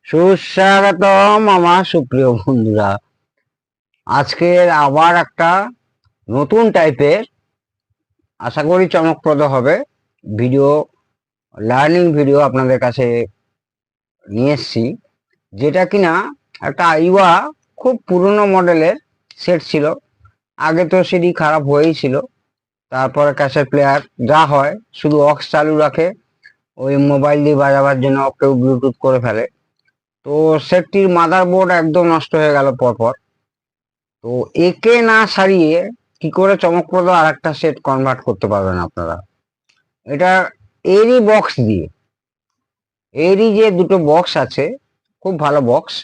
সুস্বাগতম আমার সুপ্রিয় বন্ধুরা। আজকের আবার একটা নতুন টাইপের, আশা করি চমকপ্রদ হবে ভিডিও, লার্নিং ভিডিও আপনাদের কাছে নিয়ে এসছি। যেটা কিনা একটা আইওয়া খুব পুরনো মডেলের সেট ছিল। আগে তো সিডি খারাপ হয়েই ছিল, তারপরে ক্যাসেট প্লেয়ার যা হয় শুধু অক্স চালু রাখে, ওই মোবাইল দিয়ে বাজাবার জন্য কেউ ব্লুটুথ করে ফেলে। তো সেটটির মাদারবোর্ড একদম নষ্ট হয়ে গেল পরপর। তো একে না সারিয়ে কি করে চমকপ্রদ আর একটা সেট কনভার্ট করতে পারবেন আপনারা? এটা এরই বক্স দিয়ে, এরই যে দুটো বক্স আছে, খুব ভালো বক্স।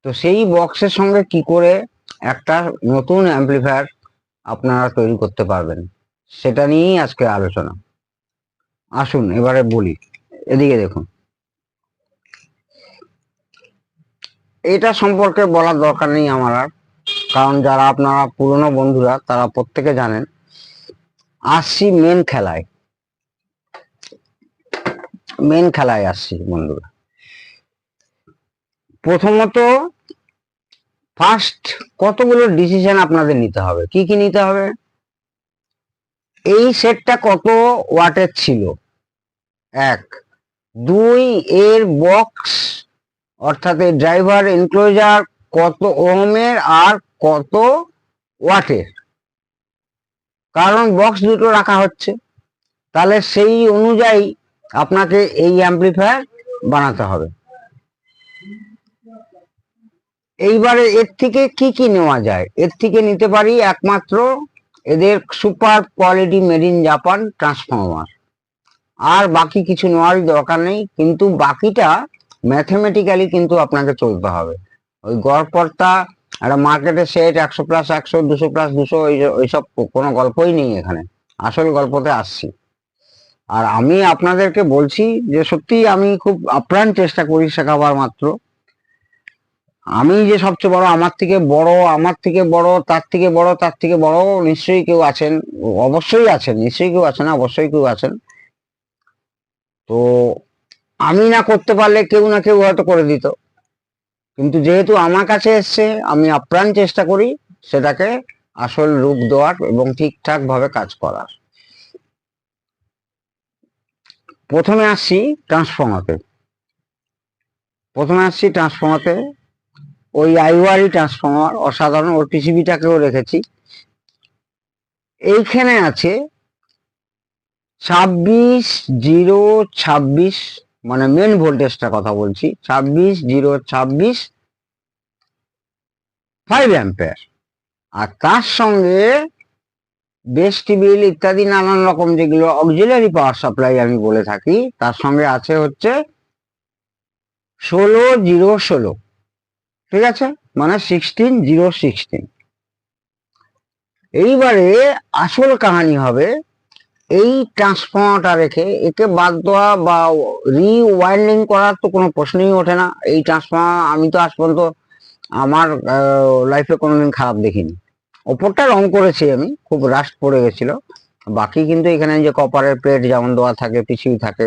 তো সেই বক্সের সঙ্গে কি করে একটা নতুন অ্যাম্পলিফায়ার আপনারা তৈরি করতে পারবেন, সেটা নিয়েই আজকে আলোচনা। আসুন এবারে বলি। এদিকে দেখুন, এটা সম্পর্কে বলার দরকার নেই আমার আর, কারণ যারা আপনারা পুরনো বন্ধুরা তারা প্রত্যেকে জানেন। আসছি মেন খেলায় আসছি বন্ধুরা। প্রথমত, ফার্স্ট কতগুলো ডিসিশন আপনাদের নিতে হবে। কি কি নিতে হবে? এই সেটটা কত ওয়াটের ছিল, এক। দুই, এর বক্স অর্থাৎ এর ড্রাইভার এনক্লোজার কত ওহমের আর কত ওয়াটের, কারণ বক্স দুটো রাখা হচ্ছে, তাহলে সেই অনুযায়ী আপনাকে এই অ্যাম্পলিফায়ার বানাতে হবে। এইবারে এর থেকে কি কি নেওয়া যায়? এর থেকে নিতে পারি একমাত্র এদের super quality made in Japan transformer, আর বাকি কিছু নেওয়ারই দরকার নেই। কিন্তু বাকিটা ম্যাথমেটিক্যালি কিন্তু আপনাকে চলতে হবে। ওই গড়পড়তা একটা মার্কেটের সেট 100+100, 200+200, ওইসব কোনো গল্পই নেই এখানে। আসল গল্পতে আসছি। আর আমি আপনাদেরকে বলছি যে সত্যি আমি খুব আপ্রাণ চেষ্টা করি শেখাবার মাত্র। আমি যে সবচেয়ে বড়, আমার থেকে বড়, আমার থেকে বড়, তার থেকে বড়, তার থেকে বড় নিশ্চয়ই কেউ আছেন, অবশ্যই আছেন, নিশ্চয়ই কেউ আছেন, অবশ্যই কেউ আছেন। তো আমি না করতে পারলে কেউ না কেউ হয়তো করে দিত, কিন্তু যেহেতু আমার কাছে এসছে, আমি আপ্রাণ চেষ্টা করি সেটাকে আসল রূপ দেওয়ার এবং ঠিকঠাক ভাবে কাজ করার। প্রথমে আসছি ট্রান্সফর্মারতে। ওই আইওয়ারই ট্রান্সফর্মার, অসাধারণ। ওর পিসিবিটাকেও রেখেছি। এইখানে আছে 26,026, মানে মেন ভোল্টেজটা কথা বলছি, 26,026 5 অ্যাম্পিয়ার। আর তার সঙ্গে বেস টিবিল ইত্যাদি নানান রকম যেগুলো অক্সিলারি পাওয়ার সাপ্লাই আমি বলে থাকি, তার সঙ্গে আছে হচ্ছে 16,016, ঠিক আছে, মানে 16,016। এইবারে আসল কাহানি হবে, এই ট্রান্সফর্মারটা রেখে একে বাদ দেওয়া বা রিওয়াইন্ডিং করার তো কোনো প্রশ্নই ওঠে না। এই ট্রান্সফর্মার আমি তো আজ পর্যন্ত আমার লাইফে কোনোদিন খারাপ দেখিনি। ওপরটা রং করেছি আমি, খুব রাস্ট পড়ে গেছিল। বাকি কিন্তু এখানে যে কপারের প্লেট যেমন দেওয়া থাকে, পিছিয়ে থাকে,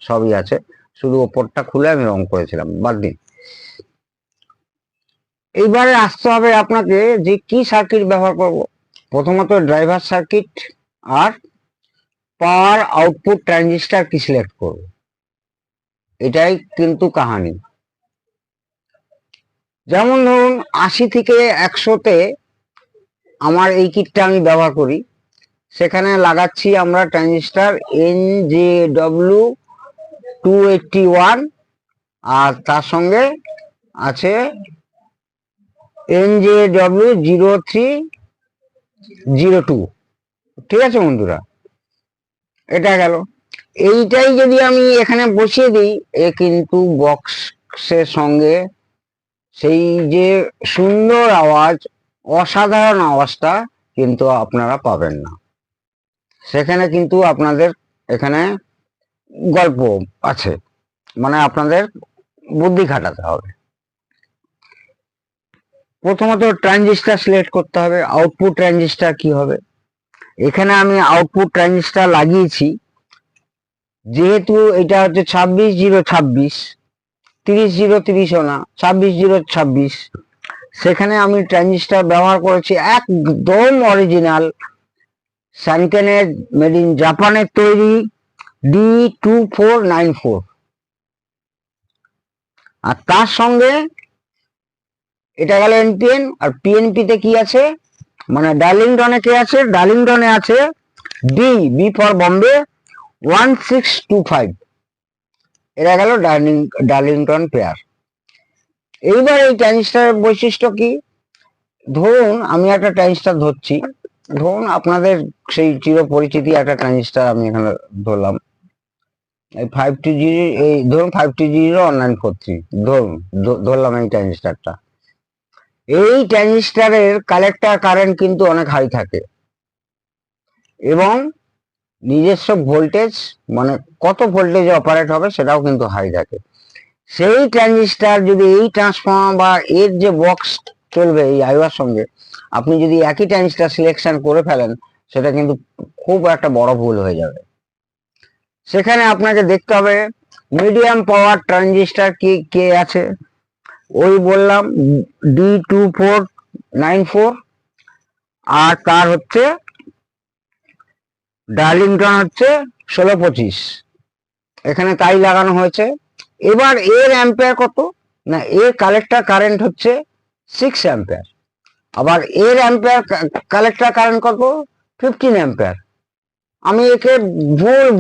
সবই আছে। শুধু ওপরটা খুলে আমি রং করেছিলাম, বাদ দিন। এইবারে আসতে হবে আপনাকে যে কি সার্কিট ব্যবহার করব। প্রথমত ড্রাইভার সার্কিট আর পাওয়ার আউটপুট ট্রানজিস্টার কি সিলেক্ট করব, এটাই কিন্তু কাহানি। যেমন ধরুন 80 থেকে 100-তে আমার এই কিটটা আমি ব্যবহার করি, সেখানে লাগাচ্ছি আমরা ট্রানজিস্টার NJW281, আর তার সঙ্গে আছে NJW0302। ঠিক আছে বন্ধুরা, এটা গেল। এইটাই যদি আমি এখানে বসিয়ে দিই, এ কিন্তু বক্সের সঙ্গে সেই যে সুন্দর আওয়াজ, অসাধারণ আওয়াজটা কিন্তু আপনারা পাবেন না। সেখানে কিন্তু আপনাদের এখানে গল্প আছে, মানে আপনাদের বুদ্ধি খাটাতে হবে। প্রথমত ট্রানজিস্টার সিলেক্ট করতে হবে। আউটপুট ট্রানজিস্টার কি হবে? এখানে আমি আউটপুট ট্রানজিস্টার লাগিয়েছি, যেহেতু এটা হচ্ছে 26,026, 30-0-30ও না, 26-0-26, সেখানে আমি ট্রানজিস্টার ব্যবহার করেছি একদম অরিজিনাল স্যানকেনের মেড ইন জাপানের তৈরি D2494। আর তার সঙ্গে এটা গেল এনপিএন। আর পিএনপি তে কি আছে, মানে ডার্লিংটনে কে আছে, ডার্লিংটনে আছে বি ফর বম্বে 1625। এটা গেল ডার্লিংটন পেয়ার। এইবার এই ট্রানজিস্টারের বৈশিষ্ট্য কি, ধরুন আমি একটা ট্রানজিস্টার ধরছি, ধরুন আপনাদের সেই চিরপরিচিতি একটা ট্রানজিস্টার আমি এখানে ধরলাম, এই 5T0, এই ধরুন 5T0-1943 ধরলাম এই ট্রানজিস্টারটা। এই ট্রানজিস্টারের কালেক্টর কারেন্ট কিন্তু অনেক হাই থাকে এবং নিজস্ব ভোল্টেজ, মানে কত ভোল্টেজে অপারেট হবে সেটাও কিন্তু হাই থাকে। সেই ট্রানজিস্টার যদি এই ট্রান্সফর্মার বা এর যে বক্স চলবে এই আইওয়ার সঙ্গে আপনি যদি একই ট্রানজিস্টার সিলেকশন করে ফেলেন, সেটা কিন্তু খুব একটা বড় ভুল হয়ে যাবে। সেখানে আপনাকে দেখতে হবে মিডিয়াম পাওয়ার ট্রানজিস্টার কে আছে, ওই বললাম D2494, আর তার হচ্ছে ডার্লিংটন হচ্ছে 1625, এখানে তাই লাগানো হয়েছে। এবার এর অ্যাম্পিয়ার কত না, এর কালেক্টর কারেন্ট হচ্ছে 6 অ্যাম্পিয়ার, আবার এর অ্যাম্পিয়ার কালেক্টর কারেন্ট কত 15 অ্যাম্পিয়ার। আমি একে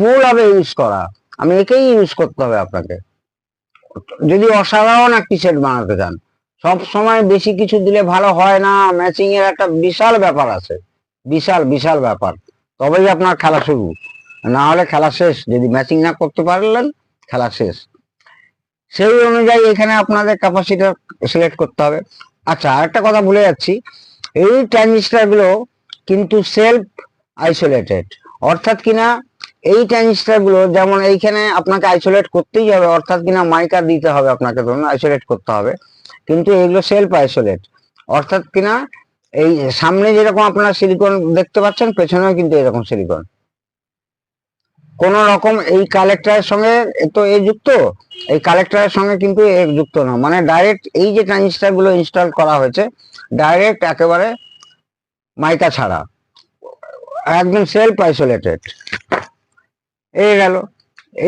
ভুল হবে ইউজ করা, আমি একেই ইউজ করতে হবে আপনাকে যদি অসাধারণ একটি সেট বানাতে চান। সব সময় বেশি কিছু দিলে ভালো হয় না, ম্যাচিং এর একটা বিশাল ব্যাপার আছে, বিশাল ব্যাপার, তবেই আপনার খেলা শুরু, না হলে খেলা শেষ। যদি ম্যাচিং না করতে পারলেন খেলা শেষ। সেই অনুযায়ী এখানে আপনাদের ক্যাপাসিটর সিলেক্ট করতে হবে। আচ্ছা, আরেকটা কথা ভুলে যাচ্ছি, এই ট্রানজিস্টার গুলো কিন্তু সেলফ আইসোলেটেড, অর্থাৎ কিনা এই ট্রানজিস্টার গুলো যেমন এইখানে আপনাকে আইসোলেট করতেই হবে, অর্থাৎ কিনা মাইকার দিতে হবে আপনাকে, ধরুন আইসোলেট করতে হবে, কিন্তু এগুলো সেলফ আইসোলেট, অর্থাৎ কিনা এই সামনে যেরকম আপনারা সিলিকন দেখতে পাচ্ছেন, পেছনেও কিন্তু এরকম সিলিকন, কোন রকম এই কালেক্টরের সঙ্গে তো এ যুক্ত, এই কালেক্টরের সঙ্গে কিন্তু এ যুক্ত না, মানে ডাইরেক্ট এই যে ট্রানজিস্টার গুলো ইনস্টল করা হয়েছে ডাইরেক্ট একেবারে মাইকা ছাড়া, একদম সেলফ আইসোলেটেড। এই গেল।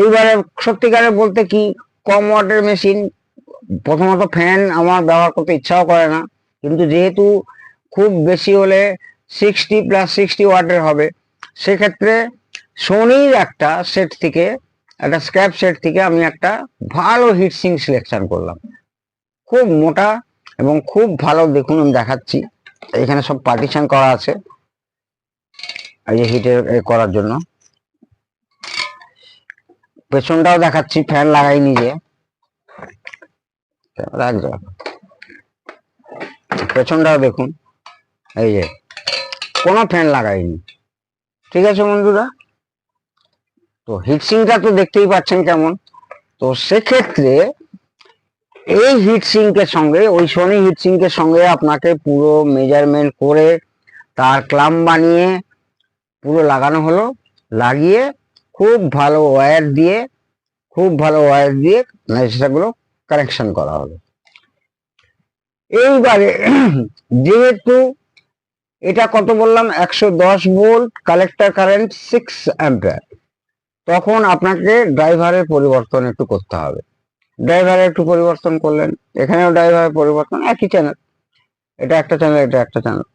এইবারে সত্যিকারে বলতে কি, কম ওয়াটের মেশিন, প্রথমত ফ্যান আমার ব্যবহার করতে ইচ্ছাও করে না, কিন্তু যেহেতু খুব বেশি হলে 60+60 ওয়াটের হবে, সেক্ষেত্রে সোনির একটা সেট থেকে, একটা স্ক্র্যাপ সেট থেকে আমি একটা ভালো হিটসিঙ্ক সিলেকশন করলাম, খুব মোটা এবং খুব ভালো। দেখুন আমি দেখাচ্ছি, এখানে সব পার্টিশন করা আছে এই যে হিটের করার জন্য। পেছনটাও দেখাচ্ছি, ফ্যান লাগাই নিজে, পেছনটাও দেখুন, এই যে কোনো ফ্যান লাগাইনি, ঠিক আছে বন্ধুরা। তো হিটসিঙ্কটা তো দেখতেই পাচ্ছেন কেমন। তো সেক্ষেত্রে এই হিটসিঙ্কের সঙ্গে, ওই সোনি হিটসিঙ্কের সঙ্গে আপনাকে পুরো মেজারমেন্ট করে তার ক্লাম বানিয়ে পুরো লাগানো হলো, লাগিয়ে খুব ভালো ওয়্যার দিয়ে সেটাগুলো কানেকশন করা হলো। এইবারে যেহেতু এটা কত বললাম, 110 ভোল্ট, কালেক্টর কারেন্ট 6 অ্যাম্পিয়ার, তখন আপনাকে ড্রাইভারের পরিবর্তন একটু করতে হবে। ড্রাইভারে একটু পরিবর্তন করলেন, এখানেও ড্রাইভারের পরিবর্তন, একই চ্যানেল, এটা একটা চ্যানেল, এটা একটা চ্যানেল।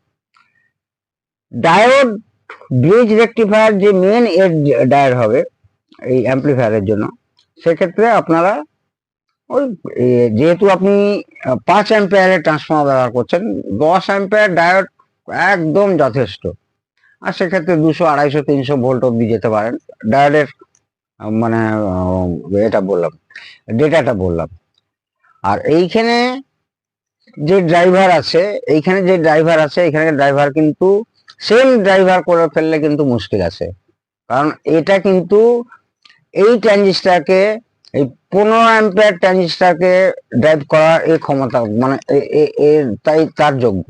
ডায়োড ব্রিজ রেকটিফায়ার যে মেন এর ডায়োড হবে এই অ্যাম্পলিফায়ারের জন্য, সেক্ষেত্রে আপনারা ওই যেহেতু আপনি 5 অ্যাম্পিয়ারের ট্রান্সফর্মার ব্যবহার করছেন, 10 অ্যাম্পিয়ার ডায়োড একদম যথেষ্ট। আর সেক্ষেত্রে 200, 250, 300 ভোল্ট অব্দি যেতে পারেন ডায়োডের, মানে এটা বললাম, ডেটাটা বললাম। আর এইখানে যে ড্রাইভার আছে, এখানে ড্রাইভার কিন্তু সেম ড্রাইভার করে ফেললে কিন্তু মুশকিল আছে, কারণ এটা কিন্তু এই ট্রানজিস্টারকে, এই 15 অ্যাম্পিয়ার ট্রানজিস্টারকে ড্রাইভ করার এই ক্ষমতা, মানে তাই তার যোগ্য।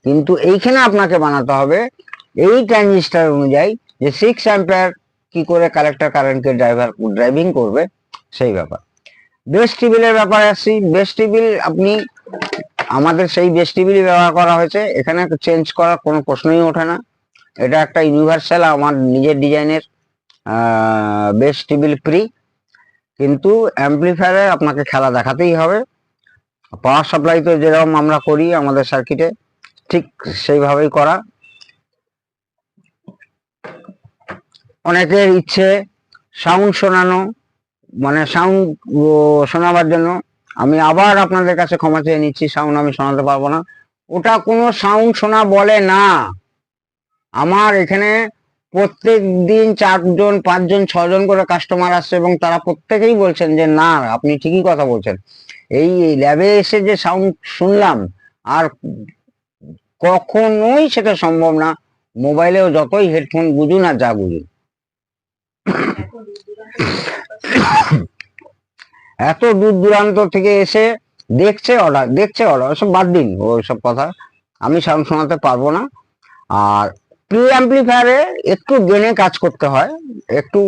কিন্তু এইখানে আপনাকে বানাতে হবে এই ট্রানজিস্টার অনুযায়ী যে 6 অ্যাম্পিয়ার কি করে কালেক্টর কারেন্টকে ড্রাইভিং করবে সেই ব্যাপার। বেস টেবিলের ব্যাপারে আসছি। বেস টেবিল আপনি আমাদের সেই বেস টেবিলই ব্যবহার করা হয়েছে, এখানে চেঞ্জ করার কোনো প্রশ্নই ওঠে না। এটা একটা ইউনিভার্সাল আমার নিজের ডিজাইনের বেস টেবিল প্রি, কিন্তু অ্যাম্পলিফায়ারে আপনাকে খেলা দেখাতেই হবে। পাওয়ার সাপ্লাই তো যেরকম আমরা করি আমাদের সার্কিটে ঠিক সেইভাবেই করা। অনেকের ইচ্ছে সাউন্ড শোনানো, মানে সাউন্ড শোনাবার জন্য আমি আবার আপনাদের কাছে ক্ষমা চেয়ে নিচ্ছি, সাউন্ড আমি শোনাতে পারবো না। ওটা কোনো সাউন্ড শোনা বলে না। আমার এখানে প্রত্যেক দিন 4 জন 5 জন 6 জন করে কাস্টমার আসছে এবং তারা প্রত্যেকেই বলছেন যে না আপনি ঠিকই কথা বলছেন, এই ল্যাবে এসে যে সাউন্ড শুনলাম আর কখনোই সেটা সম্ভব না। মোবাইলেও যতই হেডফোন বুঝুন আর যা বুঝুন, এত দূর দূরান্ত থেকে এসে দেখছে অর্ডার ওসব বাদ দিন, ওইসব কথা আমি সাউন্ড শোনাতে পারবো না। আর প্রি অ্যাম্পলিফায়ারে একটু গেনে কাজ করতে হয়, একটু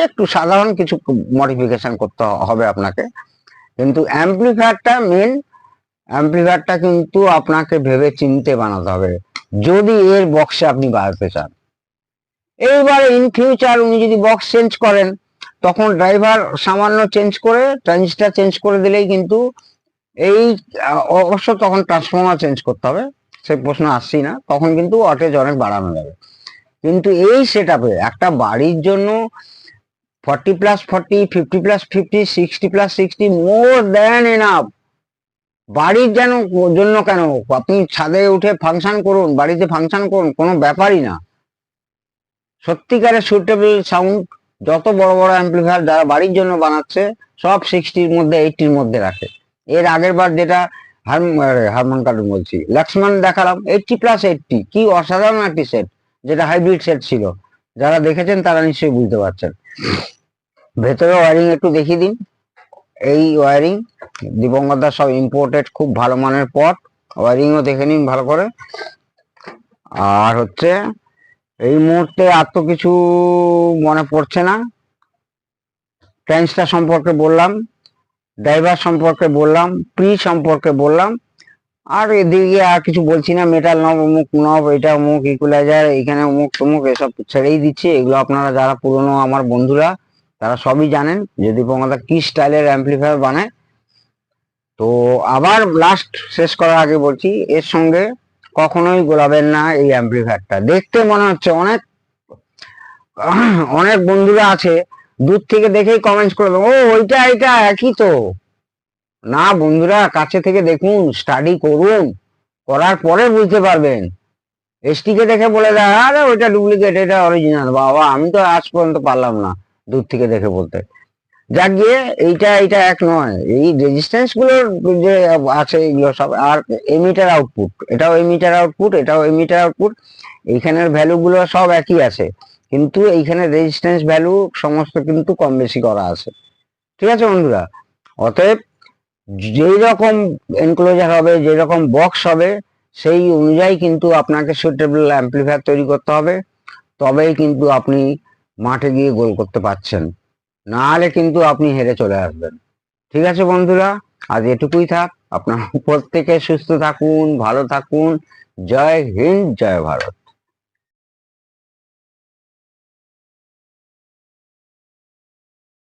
একটু সাধারণ কিছু মডিফিকেশন করতে হবে আপনাকে, কিন্তু অ্যাম্পলিফায়ারটা মেন। অ্যাম্পলিফায়ারটা কিন্তু আপনাকে ভেবে চিনতে বানাতে হবে যদি এর বক্সে আপনি বাড়াতে চান। এইবার ইন ফিউচার উনি যদি বক্স চেঞ্জ করেন তখন ড্রাইভার সামান্য চেঞ্জ করে ট্রানজিস্টার চেঞ্জ করে দিলেই কিন্তু এই অবশ্য তখন ট্রান্সফর্মার চেঞ্জ করতে হবে, সেই প্রশ্ন আসছেই না, তখন কিন্তু ওয়াটেজ অনেক বাড়ানো যাবে। কিন্তু এই সেট আপে একটা বাড়ির জন্য 40+40, 50+50, 60+60 মোর দ্যান এনাফ। বাড়ির জন্য কেন, আপনি ছাদে উঠে ফাংশন করুন, বাড়িতে ফাংশন করুন, কোনো ব্যাপারই না। সত্যিকারের সুইটেবল সাউন্ড যত বড় বড় অ্যাম্পলিফায়ার যারা বাড়ির জন্য বানাচ্ছে সব 60-র মধ্যে 80-র মধ্যে রাখে। এর আগের বার যেটা হারমান কার্ডুন বলছি লক্ষ্মণ দেখালাম 80+80, কি অসাধারণ একটি সেট, যেটা হাইব্রিড সেট ছিল। যারা দেখেছেন তারা নিশ্চয়ই বুঝতে পারছেন। ভেতরে ওয়ারিং একটু দেখিয়ে দিন। এই ওয়ারিং দীপঙ্করদার সব ইম্পোর্টেড খুব ভালো মানের পট, ওয়ারিংও দেখে নিন ভালো করে। আর হচ্ছে এই মুহূর্তে আর তো কিছু মনে পড়ছে না। ট্রান্সটার সম্পর্কে বললাম, ড্রাইভার সম্পর্কে বললাম, প্রি সম্পর্কে বললাম, আর এদিকে আর কিছু বলছি না। মেটাল নব অমুক নব, এটা অমুক ইকুলাইজার, এখানে অমুক তমুক এসব ছেড়েই দিচ্ছি। এগুলো আপনারা যারা পুরনো আমার বন্ধুরা তারা সবই জানেন যে দীপঙ্করদা কি স্টাইলের অ্যাম্পলিফায়ার বানায়। তো আবার লাস্ট শেষ করার আগে বলছি, এর সঙ্গে কখনোই গোলাবেন না এই অ্যাম্পলিফায়ারটা। দেখতে মনে হচ্ছে অনেক অনেক বন্ধুরা আছে দূর থেকে দেখেই কমেন্টস করে দেবো, ও ওইটা এটা একই তো। না বন্ধুরা, কাছে থেকে দেখুন, স্টাডি করুন, করার পরে বুঝতে পারবেন। এসটিকে দেখে বলে দেয় আরে ওইটা ডুপ্লিকেট এটা অরিজিনাল, বাবা আমি তো আজ পর্যন্ত পারলাম না দূর থেকে দেখে বলতে। যাক গিয়ে এইটা এক নয়, এই রেজিস্ট্যান্স গুলোর যে আছে এগুলো সব, আর এমিটার আউটপুট, এটাও এমিটার আউটপুট, এটাও এমিটার আউটপুট, এইখানের ভ্যালু গুলো সব একই আছে, কিন্তু এইখানে রেজিস্ট্যান্স ভ্যালু সমস্ত কিন্তু কম বেশি করা আছে। ঠিক আছে বন্ধুরা, অতএব যেই রকম এনক্লোজার হবে, যেই রকম বক্স হবে, সেই অনুযায়ী কিন্তু আপনাকে সুইটেবল অ্যাম্পলিফায়ার তৈরি করতে হবে, তবেই কিন্তু আপনি মাঠে গিয়ে গোল করতে পারছেন, না হলে কিন্তু আপনি হেরে চলে আসবেন। ঠিক আছে বন্ধুরা, আজ এটুকুই থাক। আপনারা প্রত্যেকে সুস্থ থাকুন, ভালো থাকুন। জয় হিন্দ, জয় ভারত।